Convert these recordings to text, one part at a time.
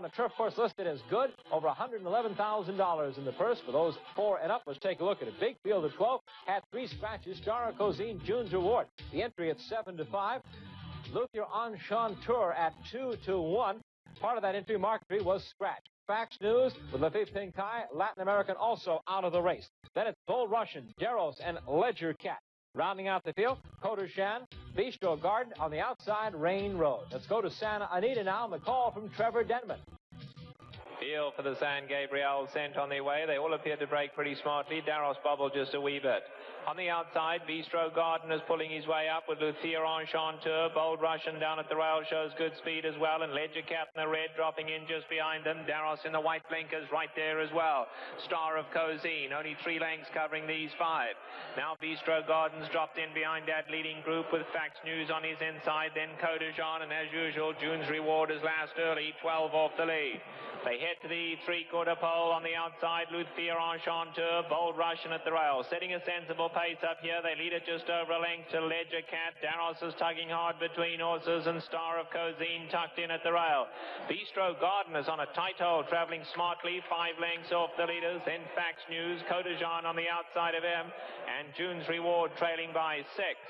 on a turf course listed as good. Over $111,000 in the purse for those 4 and up. Let's take a look at a big field of 12. Had 3 scratches. Star of Cozine, June's Reward. The entry at 7-5. Luthier Enchanteur at 2-1. Part of that entry, Mark 3, was scratch. Fax News with Lafitte Pinkai, Latin American, also out of the race. Then it's Bull Russian, Deros, and Ledger Cat. Rounding out the field, Kotashaan, Bistro Garden on the outside, Rain Road. Let's go to Santa Anita now, and the call from Trevor Denman. Field for the San Gabriel sent on their way. They all appear to break pretty smartly. Daros bubbled just a wee bit. On the outside, Bistro Garden is pulling his way up with Luthier Enchanteur. Bold Russian down at the rail shows good speed as well. And Ledger Cat in the red dropping in just behind them. Daros in the white blinkers right there as well. Star of Cozine, only 3 lengths covering these 5. Now Bistro Garden's dropped in behind that leading group with Fax News on his inside. Then Kotashaan, and as usual, June's Reward is last early, 12 off the lead. They head to the 3/4 pole on the outside. Luthier Enchanteur, Bold Russian at the rail, setting a sensible pace up here. They lead it just over a length to Ledger Cat. Daros is tugging hard between horses, and Star of Cozine tucked in at the rail. Bistro Garden is on a tight hole, travelling smartly, 5 lengths off the leaders. Then Fax News, Kotashaan on the outside of him, and June's Reward trailing by 6.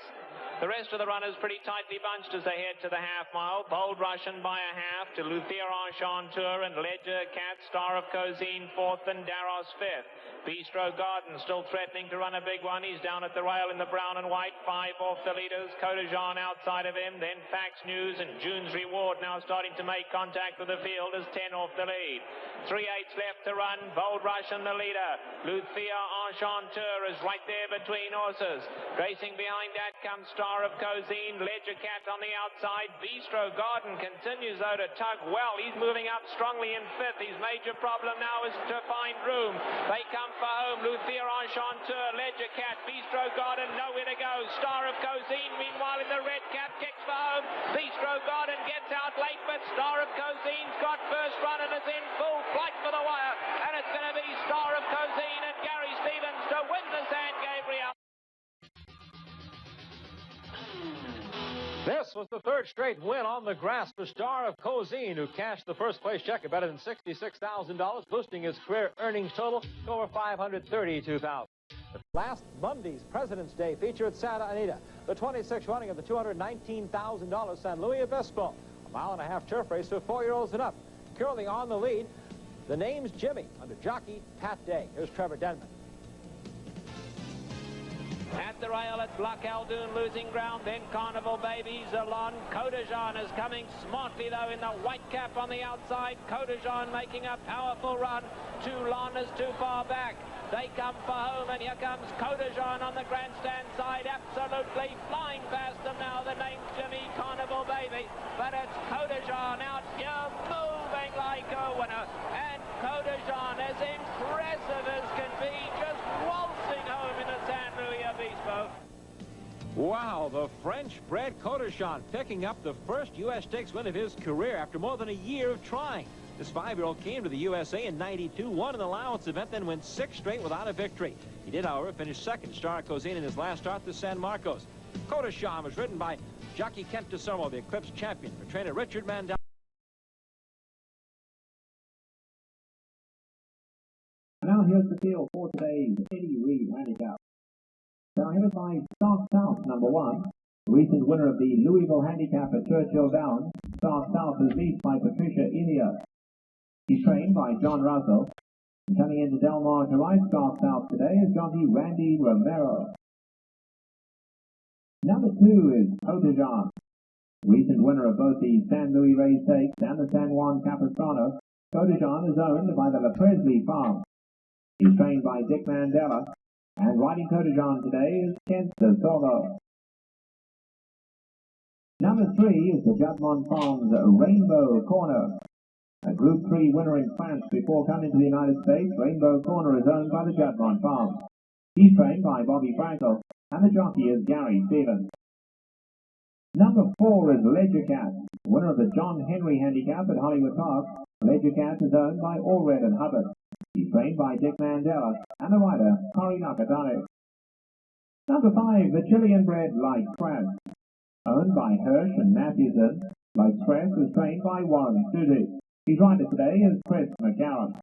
The rest of the runners pretty tightly bunched as they head to the half-mile. Bold Russian by a half to Luthier Enchanteur and Ledger Cat. Star of Cozine 4th and Daros 5th. Bistro Garden still threatening to run a big one. He's down at the rail in the brown and white. 5 off the leaders. Kotashaan outside of him. Then Fax News and June's Reward now starting to make contact with the field as 10 off the lead. 3/8 left to run. Bold Russian the leader. Luthier Enchanteur is right there between horses. Racing behind that comes Star of Cozine. Ledger Cat on the outside. Bistro Garden continues though to tug well. He's moving up strongly in 5th. His major problem now is to find room. They come for home. Luthier Enchanteur, Ledger Cat, Bistro Garden, nowhere to go. Star of Cozine, meanwhile, in the red cap, kicks for home. Bistro Garden gets out late, but Star of Cozine's got first run and is in full flight for the wire. And it's going to be Star of Cozine and Gary Stevens to win the San Gabriel. This was the 3rd straight win on the grass for Star of Cozine, who cashed the first place check at better than $66,000, boosting his career earnings total to over $532,000. Last Monday's President's Day feature at Santa Anita, the 26th running of the $219,000 San Luis Obispo, a 1.5-mile turf race for 4-year-olds and up. Currently on the lead, the name's Jimmy, under jockey Pat Day. Here's Trevor Denman. At the rail, it's Luck Aldoon losing ground, then Carnival Babies along. Kotashaan is coming smartly, though, in the white cap on the outside. Kotashaan making a powerful run. Toulon is too far back. They come for home, and here comes Kotashaan on the grandstand side, absolutely flying past them now. The name's Jimmy, Carnival Baby, but it's Kotashaan out here, moving like a winner. And Kotashaan, as impressive as can be, just waltzing home in the San Luis Obispo. Wow, the French-bred Kotashaan picking up the first U.S. Stakes win of his career after more than a year of trying. This 5-year-old came to the USA in '92, won an allowance event, then went 6 straight without a victory. He did, however, finish 2nd, Star of Cozine, in his last start to San Marcos. Kotashaan was ridden by jockey Kent DeSormo, the Eclipse champion, for trainer Richard Mandel. Now here's the field for today's Read Handicap. Now here's by Star South, number 1. Recent winner of the Louisville Handicap at Churchill Downs. Star South is leased by Patricia Ilia. He's trained by John Russell. And coming into Del Mar to ride Star South today is jockey Randy Romero. Number 2 is Kotashaan. Recent winner of both the San Luis Rey Stakes and the San Juan Capistrano. Kotashaan is owned by the La Presley Farm. He's trained by Dick Mandela. And riding Kotashaan today is Kent DeSormo. Number 3 is the Judmont Farms Rainbow Corner. A Group 3 winner in France before coming to the United States. Rainbow Corner is owned by the Judmont Farms. He's trained by Bobby Frankel, and the jockey is Gary Stevens. Number 4 is Ledger Cat, winner of the John Henry Handicap at Hollywood Park. Ledger Cat is owned by Allred and Hubbard. He's trained by Dick Mandela and the rider, Cory Nakatani. Number 5, the Chilean-bred Light Express, owned by Hirsch and Matthewson. Light Express is trained by Warren Studi. His rider today is Chris McGowan.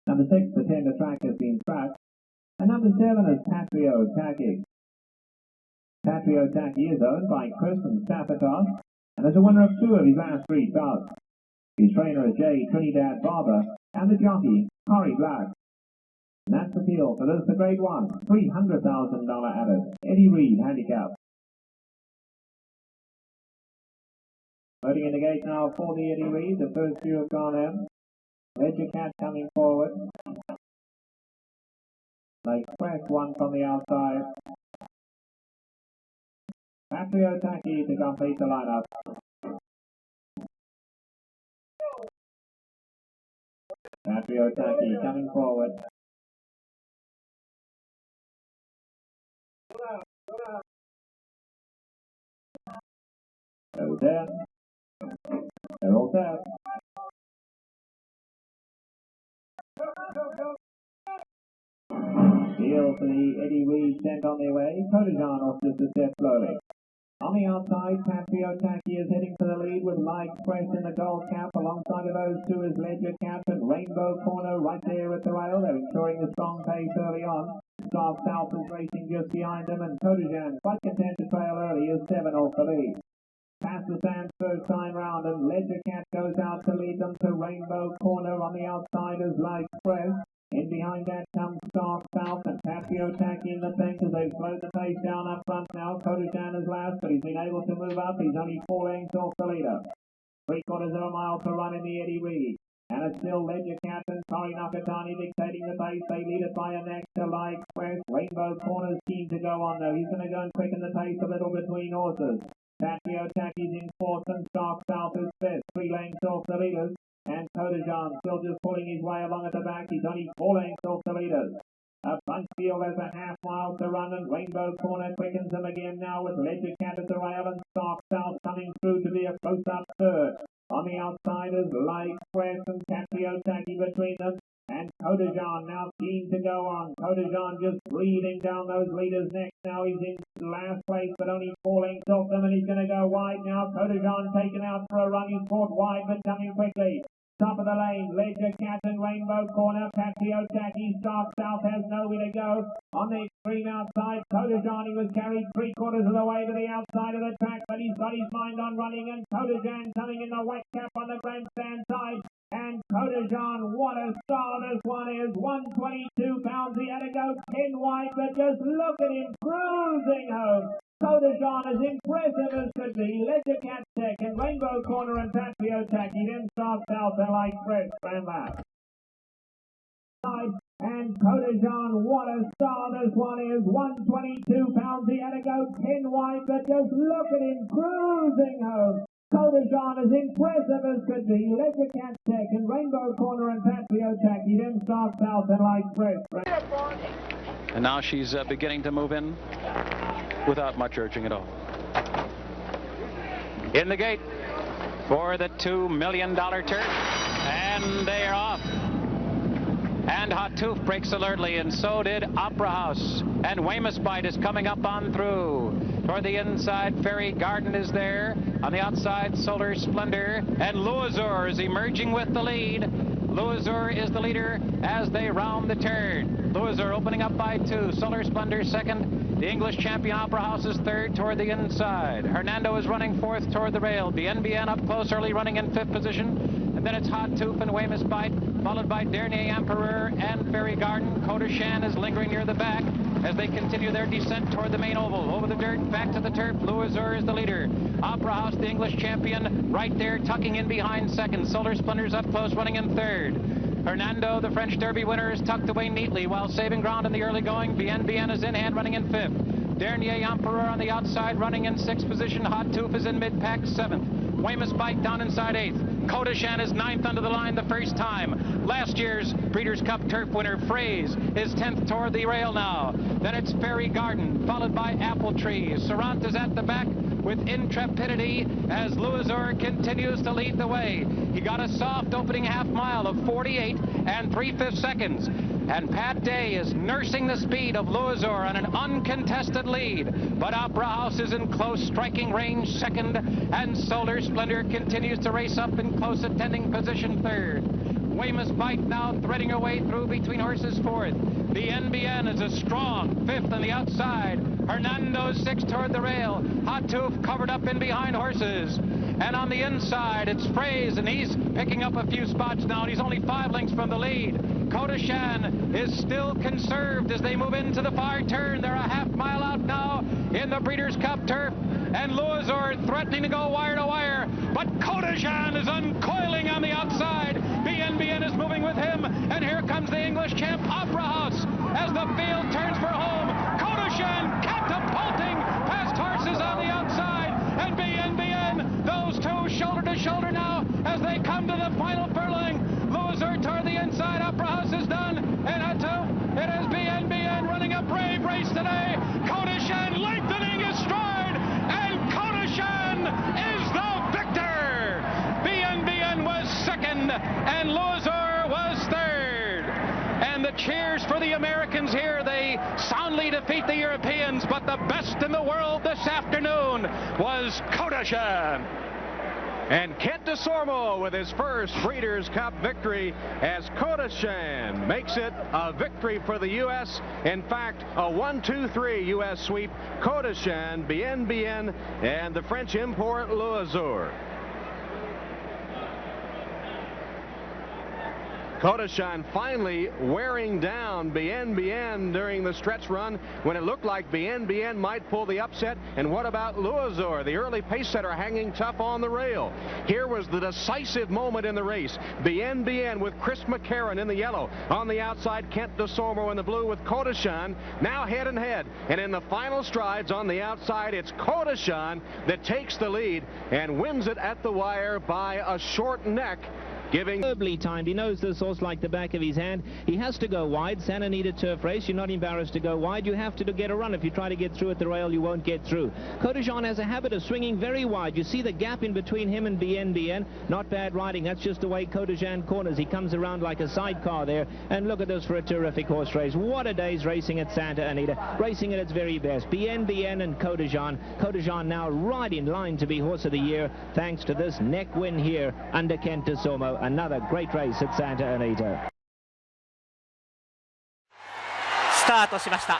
Number 6, the tender track has been scratched. And number 7 is Patrio Taki. Patrio Taki is owned by Chris and Staffatos and is a winner of 2 of his last 3 starts. His trainer is J. Trinidad Barber and the jockey, Corey Black. And that's the field for this, the Grade 1, $300,000 added, Eddie Read Handicap. Loading in the gate now for the Eddie Read, the first few have gone in. Ledger Cat coming forward. Like Fresh one from the outside. Patrio Taki to complete the lineup. Patrio Taki coming forward. Goes in. They're all set. Deal for the Eddie Read sent on their way. Kotashaan off just a step slowly. On the outside, Patrio Taki is heading for the lead with Like Express in the gold cap. Alongside of those two is Ledger Cap and Rainbow Corner right there at the rail. They're ensuring a strong pace early on. South South is racing just behind them, and Kotashaan, quite content to trail early, is 7 off the lead. Past the sands first time round, and Ledger Cat goes out to lead them to Rainbow Corner. On the outside is Like Express. In behind that comes South South and Patrio Taki in the bank as they've slowed the pace down up front now. Kotashaan is last, but he's been able to move up. He's only 4 lengths off the leader. 3/4 of a mile to run in the Eddie Read. And it's still Ledger Cap and Corey Nakatani dictating the pace. They lead it by a neck to Like Express. Rainbow Corner's keen to go on though. He's going to go and quicken the pace a little between horses. Patrio Taki's in 4th and South South is 5th. 3 lengths off the leaders. And Kotashaan still just pulling his way along at the back. He's only 4 lengths off the leaders. A front field has a half mile to run, and Rainbow Corner quickens them again now with Ledger Cat at the rail and South South coming through to be a close-up third. On the outside is Like Express and Patrio Taki between them. And Kotashaan now keen to go on. Kotashaan just breathing down those leaders next. Now he's in last place, but only 4 lengths off them, and he's going to go wide now. Kotashaan taken out for a run. He's caught wide, but coming quickly. Top of the lane, Ledger Cat and Rainbow Corner. Patrio Taki, South South has nowhere to go. On the extreme outside, Kotashaan, he was carried 3/4 of the way to the outside of the track, but he's got his mind on running, and Kotashaan coming in the white cap on the grandstand side. And Kotashaan, what a star this one is. 122 pounds, he had to go 10 wide, but just look at him cruising home. Kotashaan as impressive as could be. Ledger Cat second, Rainbow Corner and Patrio Taki, then South South and Like Express ran last. And Kotashaan, what a star this one is. 122 pounds, he had to go 10 wide, but just look at him cruising home. Kotashaan as impressive as could be. Ledger Cat second, Rainbow Corner and Patrio Taki, then South South and Like Express. And now she's beginning to move in without much urging at all. In the gate for the $2 million turf, and they are off. And Hot Tooth breaks alertly, and so did Opera House. And Weymouth Bite is coming up on through. Toward the inside, Fairy Garden is there. On the outside, Solar Splendor. And Louisor is emerging with the lead. Louisor is the leader as they round the turn. Louisor opening up by 2. Solar Splendor second. The English champion Opera House is third toward the inside. Hernando is running 4th toward the rail. BNBN up close early, running in 5th position. And then it's Hot Tooth and Weymouth Bite, followed by Dernier Emperor and Fairy Garden. Kotashaan is lingering near the back as they continue their descent toward the main oval. Over the dirt, back to the turf. Louisor is the leader. Opera House, the English champion, right there, tucking in behind second. Solar Splendor's up close, running in 3rd. Hernando, the French Derby winner, is tucked away neatly while saving ground in the early going. BNBN is in hand, running in 5th. Dernier Emperor on the outside, running in 6th position. Hot Tooth is in mid-pack, 7th. Weymouth Bite down inside 8th. Kotashaan is 9th under the line the first time. Last year's Breeders' Cup Turf winner, Phrase, is 10th toward the rail now. Then it's Fairy Garden, followed by Apple Tree. Sarant is at the back. with intrepidity as Louisor continues to lead the way. He got a soft opening half mile of 48 and 3/5 seconds. And Pat Day is nursing the speed of Louisor on an uncontested lead. But Opera House is in close striking range second, and Solar Splendor continues to race up in close attending position third. Weymouth Bite now threading her way through between horses fourth. The NBN is a strong fifth on the outside. Hernando sixth toward the rail. Hot Tooth covered up in behind horses. And on the inside, it's Fraze, and he's picking up a few spots now, and he's only 5 lengths from the lead. Kotashaan is still conserved as they move into the far turn. They're a half mile out now in the Breeders' Cup turf, and Louisor threatening to go wire to wire, but Kotashaan is uncoiling on the outside. BNBN is moving with him, and here comes the English champ Opera House as the field turns for home. Kotashaan catapulting past horses on the outside, and BNBN, those two shoulder to shoulder now as they come to the final furlong. Louisor toward the inside. Opera House is done, and it is BNBN running a brave race today. Kotashaan lengthening his stride, and Kotashaan is the victor. BNBN was second, and Louisor was third. And the cheers for the Americans here. They soundly defeat the Europeans, but the best in the world this afternoon was Kotashaan. And Kent DeSormo with his first Breeders' Cup victory as Kotashaan makes it a victory for the U.S. In fact, a 1-2-3 U.S. sweep. Kotashaan, BNBN, and the French import Louisor. Kotashaan finally wearing down BNBN during the stretch run when it looked like BNBN might pull the upset. And what about Louisor, the early pace setter, hanging tough on the rail? Here was the decisive moment in the race. BNBN with Chris McCarron in the yellow. On the outside, Kent DeSormo in the blue with Kotashaan now head and head. And in the final strides on the outside, it's Kotashaan that takes the lead and wins it at the wire by a short neck. Superbly timed. He knows this horse like the back of his hand. He has to go wide. Santa Anita turf race. You're not embarrassed to go wide. You have to get a run. If you try to get through at the rail, you won't get through. Kotashaan has a habit of swinging very wide. You see the gap in between him and BNBN. Not bad riding. That's just the way Kotashaan corners. He comes around like a sidecar there. And look at this for a terrific horse race. What a day's racing at Santa Anita. Racing at its very best. BNBN and Kotashaan. Kotashaan now right in line to be Horse of the Year thanks to this neck win here under Kent DeSormo. Another great race at Santa Anita. スタートしました。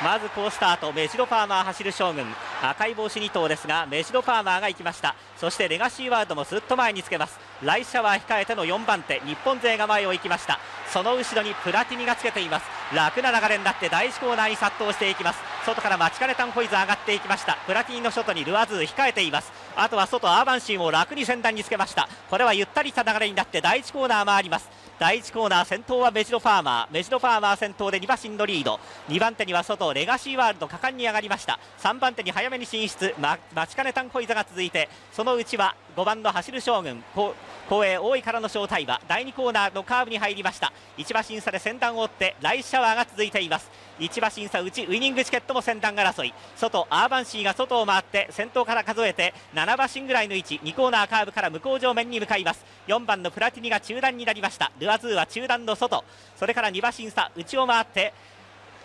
まず好スタート、メジロファーマー走る将軍、赤い帽子2頭ですがメジロファーマーが行きました。そしてレガシーワールドもすっと前につけます。ライシャワー控えての4番手、日本勢が前を行きました。その後ろにプラティニがつけています。楽な流れになって第1コーナーに殺到していきます。外からマチカネタンホイズ上がっていきました。プラティニの外にルアズー控えています。あとは外アーバンシーも楽に先団につけました。これはゆったりした流れになって第1コーナー回ります。第1コーナー先頭はメジロファーマー。メジロファーマー先頭で2馬身のリード。2番手には外レガシーワールド果敢に上がりました。3番手に早めに進出マチカネタンホイザが続いて、その内は5番の走る将軍後衛大井からの正体は第2コーナーのカーブに入りました。1馬身差で先団を追ってライシャワーが続いています。1馬身差内ウイニングチケットも先団争い。外アーバンシーが外を回って先頭から数えて7馬身ぐらいの位置。2コーナーカーブから向こう上面に向かいます。4番のプラティニが中段になりました。ルアズーは中段の外、それから2馬身差内を回って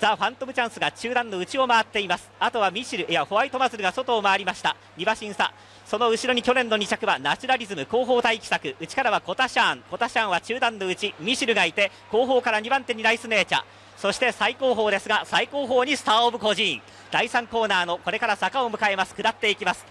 ザ・ファントムチャンスが中段の内を回っています。あとはミシルホワイトマズルが外を回りました。2馬身差、その後ろに去年の2着はナチュラリズム後方待機策、内からはコタシャーンは中段の内、ミシルがいて後方から2番手にナイスネイチャー、そして最後方ですが最後方にスターオブコジーン。第3コーナーのこれから坂を迎えます。下っていきます。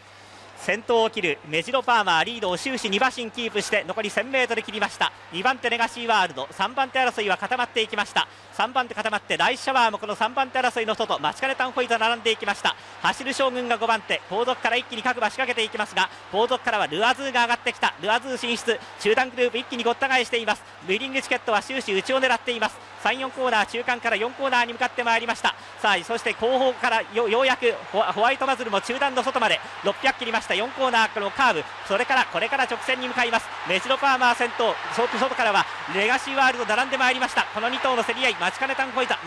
先頭を切るメジロファーマーリードを終始2馬身キープして残り 1000m 切りました。2番手レガシーワールド、3番手争いは固まっていきました。3番手固まってライシャワーもこの3番手争いの外、マチカネタンホイザ並んでいきました。走る将軍が5番手、後続から一気に各馬仕掛けていきますが後続からはルアズーが上がってきた。ルアズー進出、中段グループ一気にごった返しています。ウイニングチケットは終始内を狙っています。3、4コーナー中間から4コーナーに向かってまいりました。さあそして後方からようやくホワイトマズルも中段の外まで600切りました。4コーナーのカーブ、それからこれから直線に向かいます。メジロファーマー先頭、外からはレガシーワールド並んでまいりました。この2頭の競り合い、マチカネタンホイザ、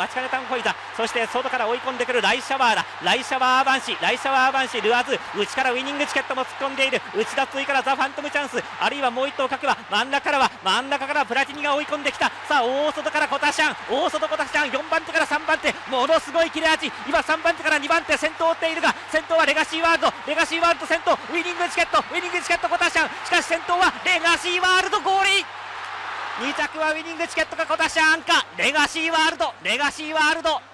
そして外から追い込んでくるライシャワーアーバンシ、ルアズ、内からウイニングチケットも突っ込んでいる。内田追からザ・ファントムチャンス、あるいはもう1頭各馬、真ん中からプラティニが追い込んできた。さあ大外からコタシャン、4番手から3番手、ものすごい切れ味。今3番手から2番手先頭を追っているが、先頭はレガシーワールド先頭、ウイニングチケットコタシャン。しかし先頭はレガシーワールドゴールイン。2着はウイニングチケットかコタシャンかレガシーワールド。